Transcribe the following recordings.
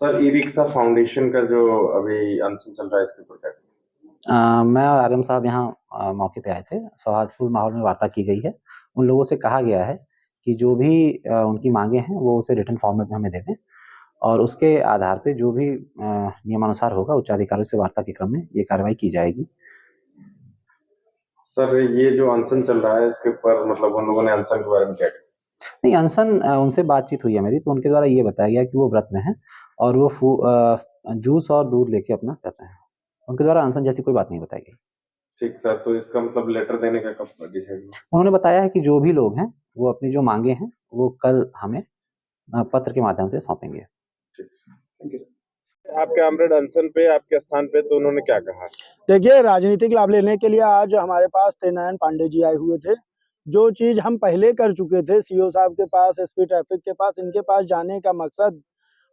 Sir, e rickshaw foundation का जो अभी अनशन चल रहा है, इसके ऊपर क्या मैं और आर्यन साहब यहाँ मौके पे आए थे। सौहार्दपूर्ण माहौल में वार्ता की गई है। उन लोगों से कहा गया है कि जो भी उनकी मांगे हैं वो उसे रिटन फॉर्मेट में हमें दे दें और उसके आधार पे जो भी नियमानुसार होगा उच्चाधिकारियों से वार्ता के क्रम में ये कार्रवाई की जाएगी। सर, ये जो अनशन चल रहा है, इसके ऊपर मतलब उन लोगों ने अनशन के बारे में क्या कहा? नहीं, अनशन उनसे बातचीत हुई है मेरी, तो उनके द्वारा ये बताया गया कि वो व्रत में हैं और वो जूस और दूध लेके अपना कर रहे हैं। उनके द्वारा अनशन जैसी कोई बात नहीं बताई गई। ठीक सर, तो इसका मतलब लेटर देने का कब डिसाइड हुआ? उन्होंने बताया है कि जो भी लोग हैं वो अपनी जो मांगे हैं वो कल हमें पत्र के माध्यम से सौंपेंगे। ठीक, थैंक यू। आपके आमरण अनशन पे, आपके स्थान पे, तो उन्होंने क्या कहा? देखिए, राजनीतिक लाभ लेने के लिए आज हमारे पास तेनालीराम पांडे जी आए हुए थे। जो चीज़ हम पहले कर चुके थे सीओ साहब के पास, एसपी ट्रैफिक के पास, इनके पास जाने का मकसद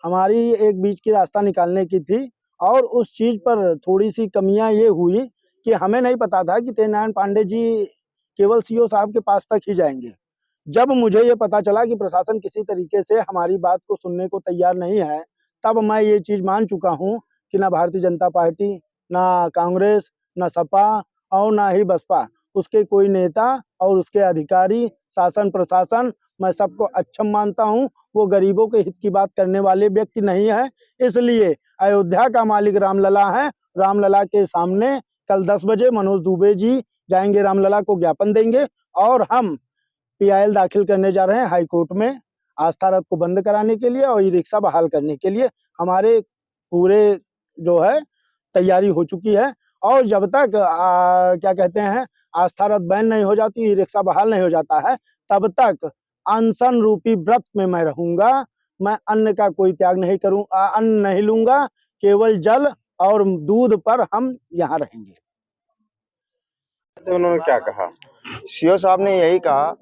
हमारी एक बीच की रास्ता निकालने की थी और उस चीज़ पर थोड़ी-सी कमियाँ ये हुई कि हमें नहीं पता था कि तेनालीराम पांडे जी केवल सीओ साहब के पास तक ही जाएँगे। जब मुझे ये पता चला कि प्रशासन किसी तरीके से हमारी बात को सुनने को तैयार नहीं है, तब मैं ये चीज़ मान चुका हूँ कि ना भारतीय जनता पार्टी, ना कांग्रेस, ना सपा और ना ही बसपा, उसके कोई नेता और उसके अधिकारी, शासन प्रशासन, मैं सबको अक्षम मानता हूँ। वो गरीबों के हित की बात करने वाले व्यक्ति नहीं है। इसलिए अयोध्या का मालिक रामलला है। रामलला के सामने कल 10 बजे मनोज दुबे जी जाएंगे, रामलला को ज्ञापन देंगे और हम पीआईएल दाखिल करने जा रहे हैं हाई कोर्ट में आस्था रथ को बंद कराने के लिए और ई रिक्शा बहाल करने के लिए। हमारे पूरे जो है तैयारी हो चुकी है और जब तक क्या कहते हैं आस्था रथ बैन नहीं हो जाती, ई रिक्शा बहाल नहीं हो जाता है, तब तक अनशन रूपी व्रत में मैं रहूंगा। मैं अन्न का कोई त्याग नहीं करूंगा, अन्न नहीं लूंगा, केवल जल और दूध पर हम यहाँ रहेंगे। तो उन्होंने क्या कहा? सीओ साहब ने यही कहा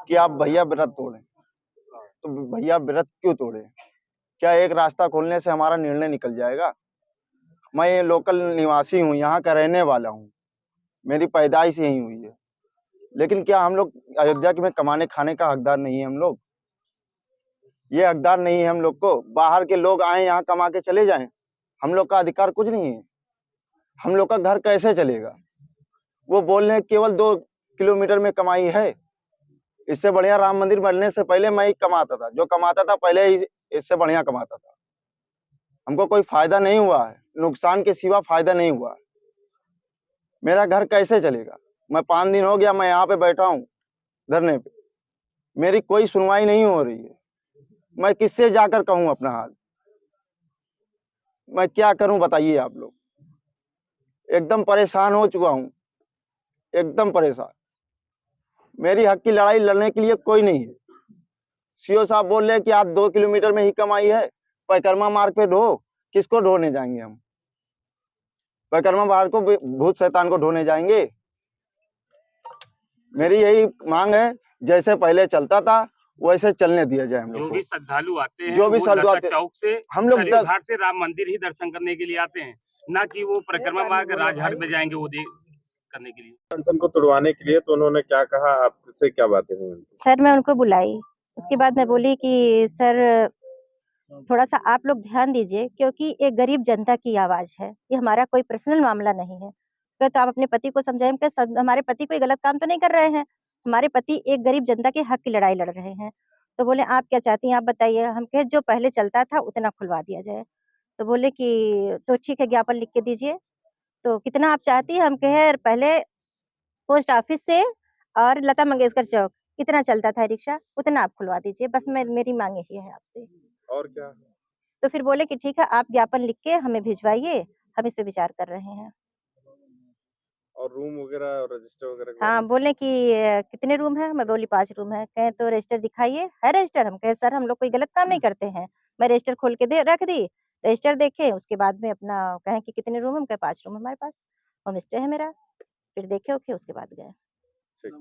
कि आप भैया व्रत तोड़ें। तो भैया व्रत क्यों तोड़े? क्या एक रास्ता खोलने से हमारा निर्णय निकल जाएगा? मैं ये लोकल निवासी हूँ, यहाँ का रहने वाला हूँ, मेरी पैदाइश यहीं हुई है, लेकिन क्या हम लोग अयोध्या के में कमाने खाने का हकदार नहीं है? हम लोग ये हकदार नहीं है हम लोग को। बाहर के लोग आए यहाँ कमा के चले जाएं, हम लोग का अधिकार कुछ नहीं है। हम लोग का घर कैसे चलेगा? वो बोल रहे हैं केवल 2 किलोमीटर में कमाई है। इससे बढ़िया राम मंदिर बनने से पहले मैं ही कमाता था, जो कमाता था पहले ही इससे बढ़िया कमाता था। हमको कोई फायदा नहीं हुआ है, नुकसान के सिवा फायदा नहीं हुआ है। मेरा घर कैसे चलेगा? मैं 5 दिन हो गया मैं यहाँ पे बैठा हूँ धरने पे, मेरी कोई सुनवाई नहीं हो रही है। मैं किससे जाकर कहूँ अपना हाल? मैं क्या करूँ बताइए आप लोग। एकदम परेशान हो चुका हूँ, एकदम परेशान। मेरी हक की लड़ाई लड़ने के लिए कोई नहीं है। सीओ साहब बोल रहे हैं कि आप 2 किलोमीटर में ही कमाई है, परिक्रमा मार्ग पे ढो। किसको ढोने जाएंगे हम? परिक्रमा मार्ग को भूत शैतान को ढोने जाएंगे? मेरी यही मांग है, जैसे पहले चलता था वैसे चलने दिया जाए हम लोग। जो भी श्रद्धालु आते हैं, जो भी श्रद्धालु आते चौक से हम लोग घाट से राम मंदिर ही दर्शन करने के लिए आते हैं, ना कि वो परिक्रमा मार्ग राजघाट में जाएंगे वो करने के लिए। अनशन को तुड़वाने के लिए तो उन्होंने क्या कहा? आपसे क्या बातें हुई? सर मैं उनको बुलाई, उसके बाद मैं बोली कि सर थोड़ा सा आप लोग ध्यान दीजिए, क्योंकि एक गरीब जनता की आवाज है, ये हमारा कोई पर्सनल मामला नहीं है। तो आप अपने पति को समझाएं कि हमारे पति कोई गलत काम तो नहीं कर रहे हैं, हमारे पति एक गरीब जनता के हक की लड़ाई लड़ रहे हैं। तो बोले आप क्या चाहती हैं आप बताइए। हम कहे जो पहले चलता था उतना खुलवा दिया जाए। तो बोले कि तो ठीक है, ज्ञापन लिख के दीजिए। तो कितना आप चाहती हैं? हम कहे पहले पोस्ट ऑफिस से और लता मंगेशकर चौक कितना चलता था रिक्शा, उतना आप खुलवा दीजिए, बस मेरी मांग यही है आपसे। और क्या? तो फिर बोले कि ठीक है, आप ज्ञापन लिख के हमें भिजवाइए, हम इस पे विचार कर रहे हैं। और रूम वगैरह और रजिस्टर वगैरह के बारे हाँ, में? बोले कि कितने रूम है? मैं बोली 5 रूम है। कहे तो रजिस्टर दिखाइए। है रजिस्टर? हम कहे सर हम लोग कोई गलत काम नहीं करते हैं। मैं रजिस्टर खोल के रख दी। रजिस्टर देखे, उसके बाद में अपना कहे कि कितने रूम है? हम कहे 5 रूम है हमारे पास, होम स्टे है मेरा। फिर देखे ओखे उसके बाद गए। ठीक।